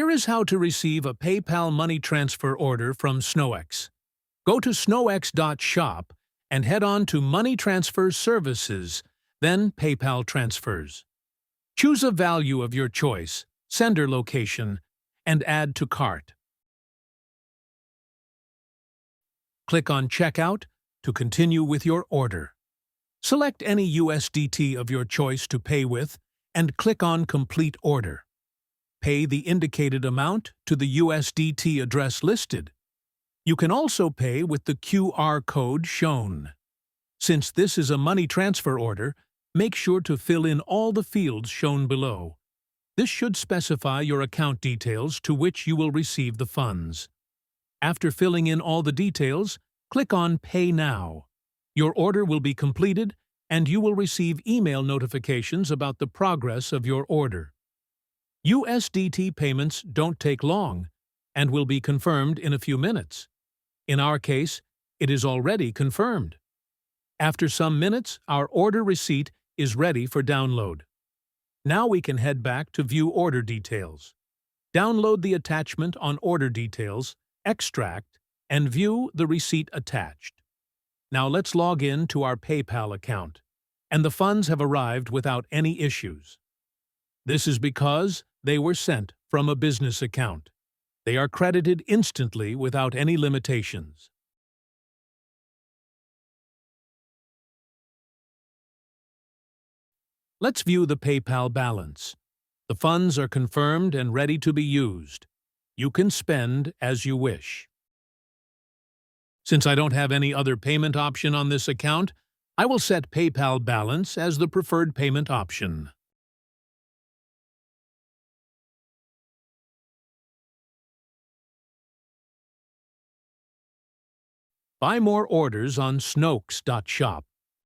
Here is how to receive a PayPal money transfer order from Snowx. Go to snowx.shop and head on to Money Transfer Services, then PayPal Transfers. Choose a value of your choice, sender location, and add to cart. Click on Checkout to continue with your order. Select any USDT of your choice to pay with and click on Complete Order. Pay the indicated amount to the USDT address listed. You can also pay with the QR code shown. Since this is a money transfer order, make sure to fill in all the fields shown below. This should specify your account details to which you will receive the funds. After filling in all the details, click on Pay Now. Your order will be completed, and you will receive email notifications about the progress of your order. USDT payments don't take long and will be confirmed in a few minutes. In our case, it is already confirmed. After some minutes, our order receipt is ready for download. Now we can head back to view order details. Download the attachment on order details, extract, and view the receipt attached. Now let's log in to our PayPal account, and the funds have arrived without any issues. This is because they were sent from a business account. They are credited instantly without any limitations. Let's view the PayPal balance. The funds are confirmed and ready to be used. You can spend as you wish. Since I don't have any other payment option on this account, I will set PayPal balance as the preferred payment option. Buy more orders on snowx.shop.